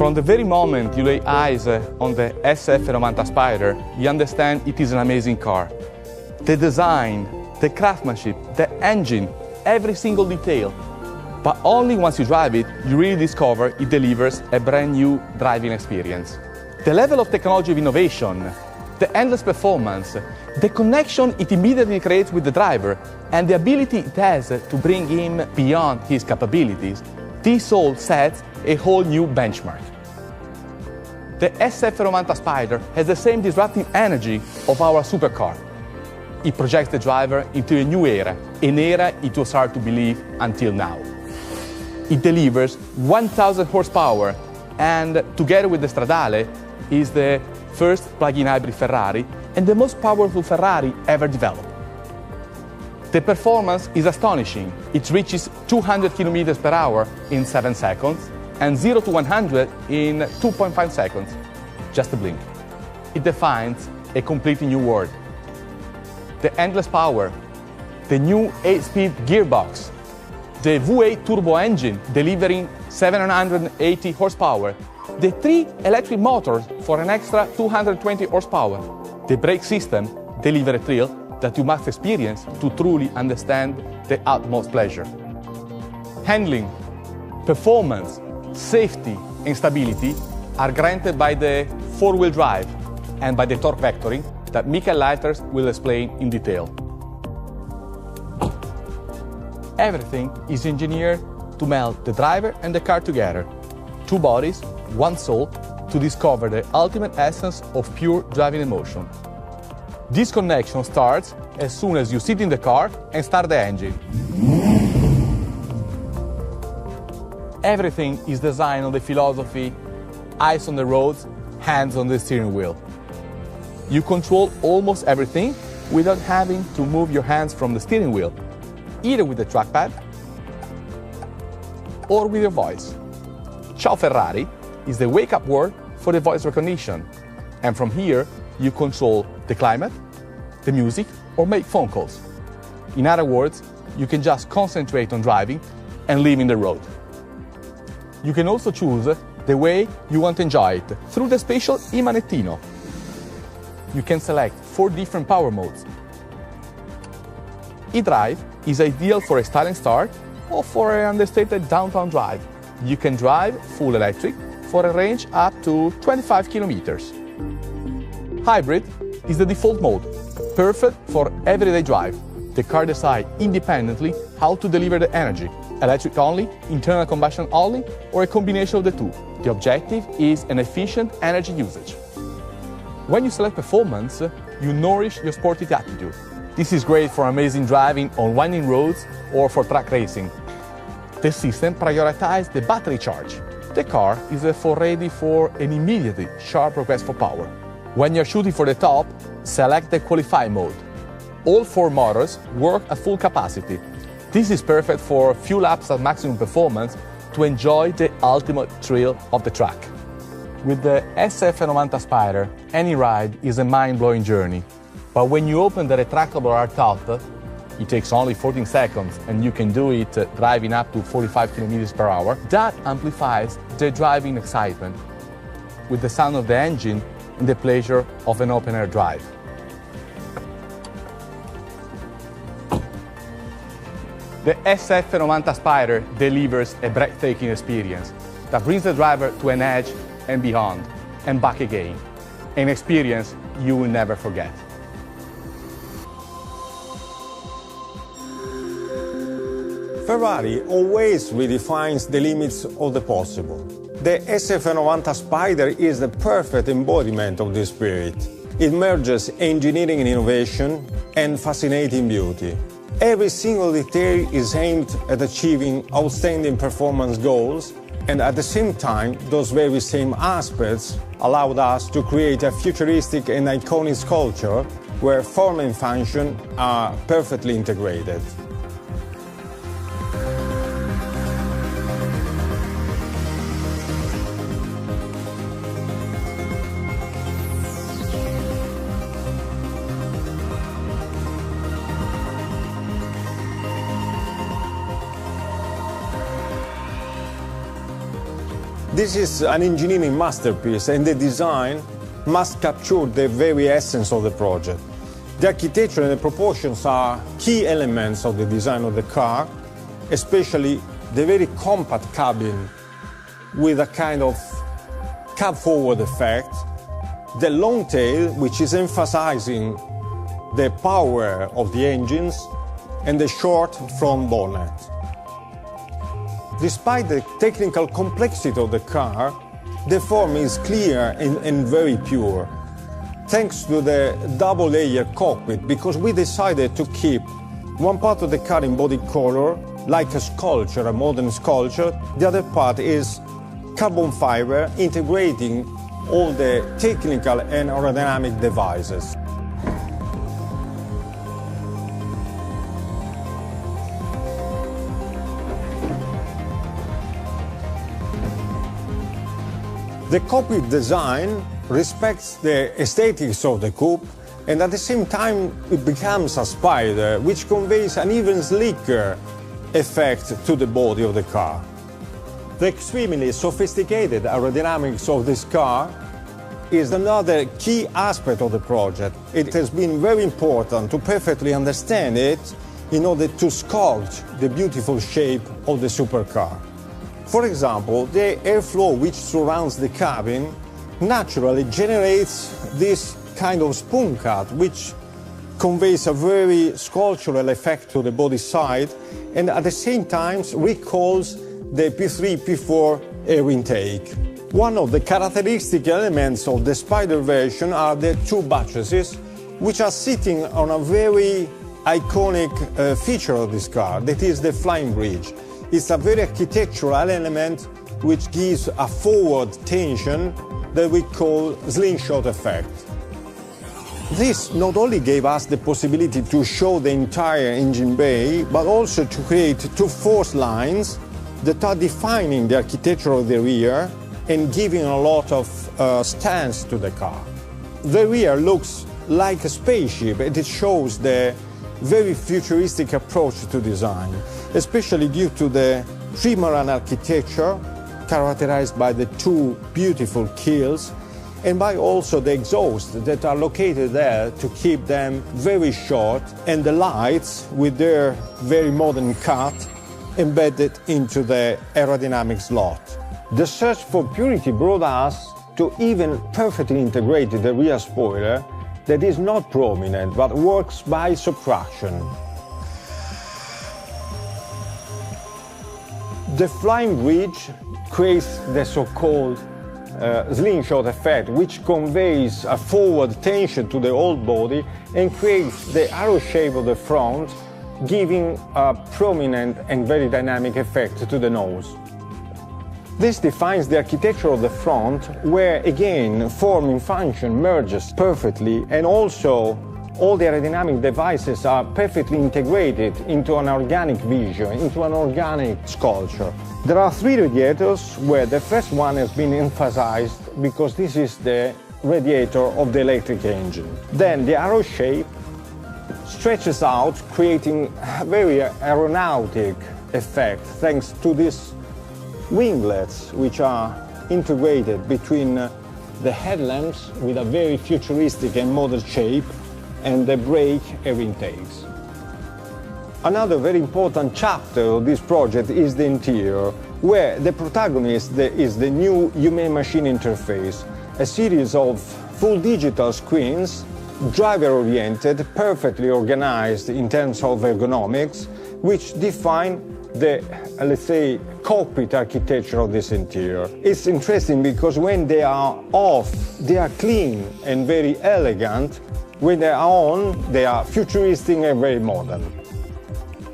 From the very moment you lay eyes on the SF90 Spider, you understand it is an amazing car. The design, the craftsmanship, the engine, every single detail. But only once you drive it, you really discover it delivers a brand new driving experience. The level of technology of innovation, the endless performance, the connection it immediately creates with the driver, and the ability it has to bring him beyond his capabilities, this all sets a whole new benchmark. The SF90 Spider has the same disruptive energy of our supercar. It projects the driver into a new era, an era it was hard to believe until now. It delivers 1,000 horsepower and, together with the Stradale, is the first plug-in hybrid Ferrari and the most powerful Ferrari ever developed. The performance is astonishing. It reaches 200 km per hour in 7 seconds and 0 to 100 in 2.5 seconds, just a blink. It defines a completely new world. The endless power, the new 8-speed gearbox, the V8 turbo engine delivering 780 horsepower, the 3 electric motors for an extra 220 horsepower. The brake system delivers a thrill that you must experience to truly understand the utmost pleasure. Handling, performance, safety and stability are granted by the 4-wheel drive and by the torque vectoring that Michael Leiters will explain in detail. Everything is engineered to meld the driver and the car together. 2 bodies, 1 soul, to discover the ultimate essence of pure driving emotion. This connection starts as soon as you sit in the car and start the engine. Everything is designed on the philosophy, eyes on the roads, hands on the steering wheel. You control almost everything without having to move your hands from the steering wheel, either with the trackpad or with your voice. Ciao Ferrari is the wake-up word for the voice recognition, and from here you control the climate, the music, or make phone calls. In other words, you can just concentrate on driving and leaving the road. You can also choose the way you want to enjoy it through the spatial e-manettino. You can select 4 different power modes. E-Drive is ideal for a styling start or for an understated downtown drive. You can drive full electric for a range up to 25 kilometers. Hybrid is the default mode, perfect for everyday drive. The car decides independently how to deliver the energy, electric only, internal combustion only, or a combination of the two. The objective is an efficient energy usage. When you select performance, you nourish your sporty attitude. This is great for amazing driving on winding roads or for track racing. The system prioritizes the battery charge. The car is therefore ready for an immediate sharp request for power. When you're shooting for the top, select the qualify mode. All 4 motors work at full capacity. This is perfect for a few laps at maximum performance to enjoy the ultimate thrill of the track. With the SF90 Spider, any ride is a mind-blowing journey. But when you open the retractable hardtop, it takes only 14 seconds and you can do it driving up to 45 km per hour. That amplifies the driving excitement with the sound of the engine and the pleasure of an open-air drive. The SF90 Spider delivers a breathtaking experience that brings the driver to an edge and beyond, and back again. An experience you will never forget. Ferrari always redefines the limits of the possible. The SF90 Spider is the perfect embodiment of this spirit. It merges engineering and innovation and fascinating beauty. Every single detail is aimed at achieving outstanding performance goals, and at the same time, those very same aspects allowed us to create a futuristic and iconic sculpture where form and function are perfectly integrated. This is an engineering masterpiece, and the design must capture the very essence of the project. The architecture and the proportions are key elements of the design of the car, especially the very compact cabin with a kind of cab-forward effect, the long tail, which is emphasizing the power of the engines, and the short front bonnet. Despite the technical complexity of the car, the form is clear and very pure, thanks to the double-layer cockpit, because we decided to keep one part of the car in body color, like a sculpture, a modern sculpture. The other part is carbon fiber, integrating all the technical and aerodynamic devices. The cockpit design respects the aesthetics of the coupe, and at the same time it becomes a Spider, which conveys an even sleeker effect to the body of the car. The extremely sophisticated aerodynamics of this car is another key aspect of the project. It has been very important to perfectly understand it in order to sculpt the beautiful shape of the supercar. For example, the airflow which surrounds the cabin naturally generates this kind of spoon cut, which conveys a very sculptural effect to the body side, and at the same time recalls the P3, P4 air intake. One of the characteristic elements of the Spider version are the two buttresses, which are sitting on a very iconic feature of this car, that is the flying bridge. It's a very architectural element which gives a forward tension that we call slingshot effect. This not only gave us the possibility to show the entire engine bay, but also to create two force lines that are defining the architecture of the rear and giving a lot of stance to the car. The rear looks like a spaceship, and it shows the very futuristic approach to design, especially due to the trimaran architecture characterized by the two beautiful keels, and by also the exhausts that are located there to keep them very short, and the lights with their very modern cut embedded into the aerodynamic slot. The search for purity brought us to even perfectly integrate the rear spoiler that is not prominent but works by subtraction. The flying bridge creates the so-called slingshot effect, which conveys a forward tension to the whole body and creates the arrow shape of the front, giving a prominent and very dynamic effect to the nose. This defines the architecture of the front, where again form and function merges perfectly, and also all the aerodynamic devices are perfectly integrated into an organic vision, into an organic sculpture. There are three radiators, where the first one has been emphasized because this is the radiator of the electric engine. Then the arrow shape stretches out, creating a very aeronautic effect thanks to these winglets, which are integrated between the headlamps with a very futuristic and modern shape and the brake air intakes. Another very important chapter of this project is the interior, where the protagonist is the new human-machine interface, a series of full digital screens, driver-oriented, perfectly organized in terms of ergonomics, which define the, let's say, cockpit architecture of this interior. It's interesting because when they are off, they are clean and very elegant. When they are on, they are futuristic and very modern.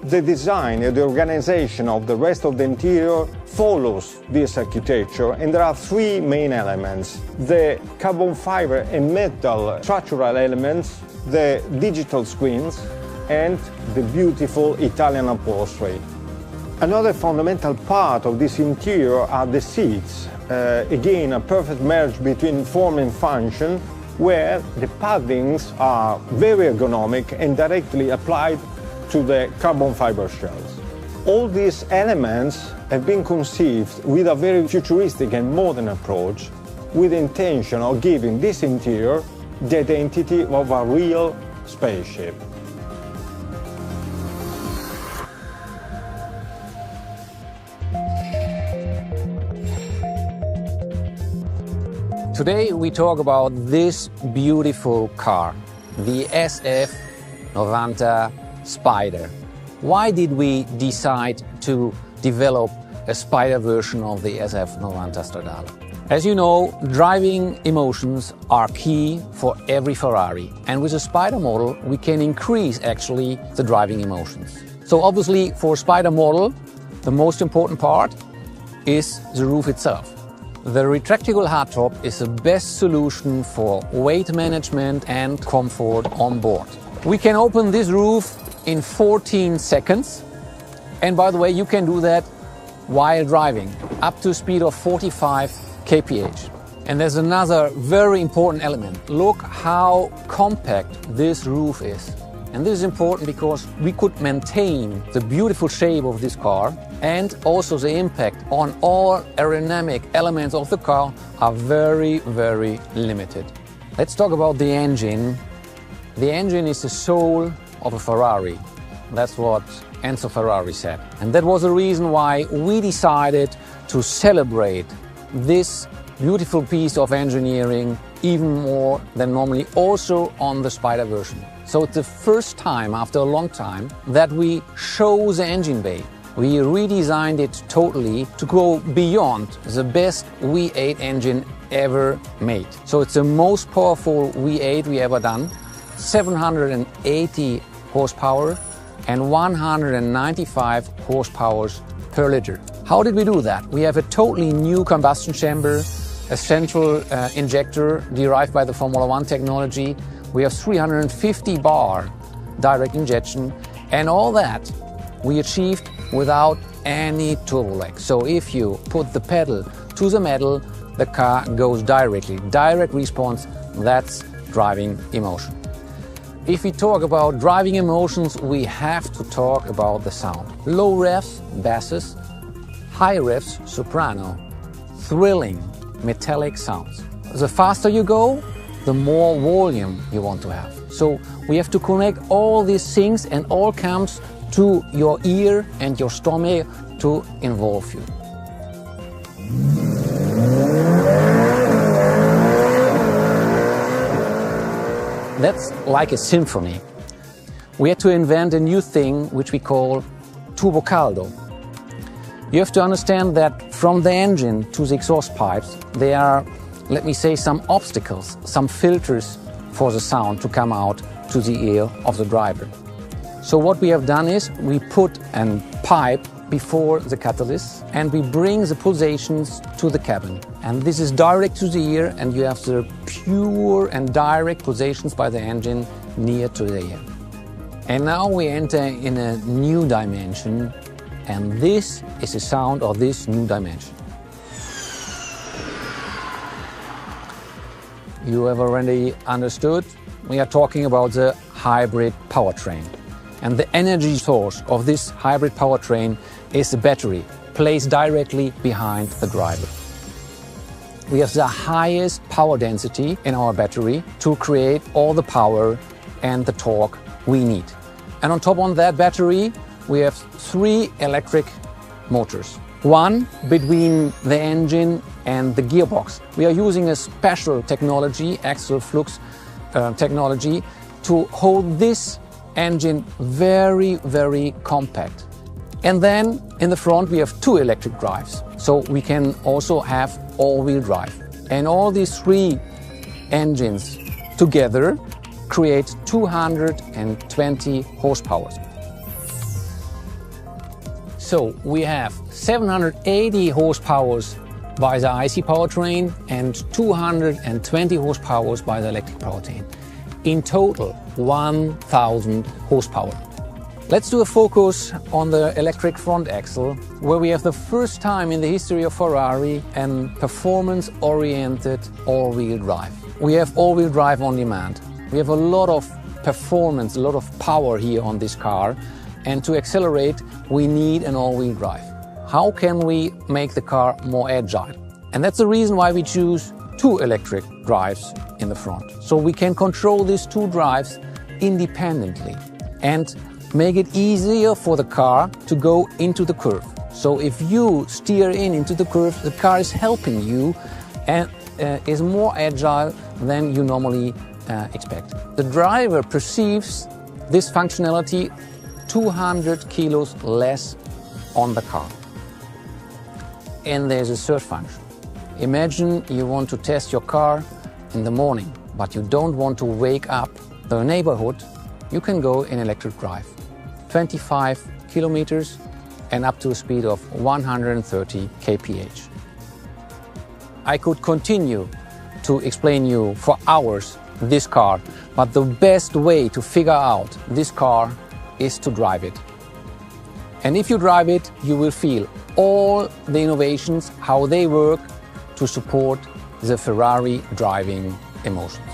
The design and the organization of the rest of the interior follows this architecture, and there are three main elements: the carbon fiber and metal structural elements, the digital screens, and the beautiful Italian upholstery. Another fundamental part of this interior are the seats. Again, a perfect merge between form and function, where the paddings are very ergonomic and directly applied to the carbon fiber shells. All these elements have been conceived with a very futuristic and modern approach, with the intention of giving this interior the identity of a real spaceship. Today we talk about this beautiful car, the SF90 Spider. Why did we decide to develop a Spider version of the SF90 Stradale? As you know, driving emotions are key for every Ferrari, and with a Spider model we can increase actually the driving emotions. So obviously for a Spider model the most important part is the roof itself. The retractable hardtop is the best solution for weight management and comfort on board. We can open this roof in 14 seconds, and by the way you can do that while driving up to a speed of 45 kph. And there's another very important element. Look how compact this roof is. And this is important because we could maintain the beautiful shape of this car, and also the impact on all aerodynamic elements of the car are very, very limited. Let's talk about the engine. The engine is the soul of a Ferrari. That's what Enzo Ferrari said. And that was the reason why we decided to celebrate this beautiful piece of engineering even more than normally, also on the Spider version. So it's the first time after a long time that we show the engine bay. We redesigned it totally to go beyond the best V8 engine ever made. So it's the most powerful V8 we ever done, 780 horsepower and 195 horsepower per liter. How did we do that? We have a totally new combustion chamber, a central injector derived by the Formula One technology. We have 350 bar direct injection, and all that we achieved without any turbo lag. So if you put the pedal to the metal, the car goes directly. Direct response, that's driving emotion. If we talk about driving emotions, we have to talk about the sound. Low revs, basses, high revs, soprano, thrilling, metallic sounds. The faster you go, the more volume you want to have. So we have to connect all these things, and all comes to your ear and your stomach to involve you. That's like a symphony. We had to invent a new thing which we call turbo caldo. You have to understand that from the engine to the exhaust pipes there are, let me say, some obstacles, some filters for the sound to come out to the ear of the driver. So what we have done is we put a pipe before the catalyst and we bring the pulsations to the cabin. And this is direct to the ear, and you have the pure and direct pulsations by the engine near to the ear. And now we enter in a new dimension, and this is the sound of this new dimension. You have already understood, we are talking about the hybrid powertrain. And the energy source of this hybrid powertrain is the battery, placed directly behind the driver. We have the highest power density in our battery to create all the power and the torque we need. And on top of that battery, we have 3 electric motors. One between the engine and the gearbox. We are using a special technology, axial flux technology, to hold this engine very, very compact. And then in the front we have 2 electric drives, so we can also have all-wheel drive. And all these 3 engines together create 220 horsepower. So we have 780 horsepower by the IC powertrain and 220 horsepower by the electric powertrain. In total, 1000 horsepower. Let's do a focus on the electric front axle, where we have the first time in the history of Ferrari a performance-oriented all-wheel drive. We have all-wheel drive on demand. We have a lot of performance, a lot of power here on this car, and to accelerate we need an all-wheel drive. How can we make the car more agile? And that's the reason why we choose two electric drives in the front. So we can control these two drives independently and make it easier for the car to go into the curve. So if you steer into the curve, the car is helping you and is more agile than you normally expect. The driver perceives this functionality 200 kilos less on the car. And there's a third function. Imagine you want to test your car in the morning, but you don't want to wake up the neighborhood. You can go in electric drive, 25 kilometers and up to a speed of 130 kph. I could continue to explain you for hours this car, but the best way to figure out this car is to drive it. And if you drive it, you will feel all the innovations, how they work to support the Ferrari driving emotions.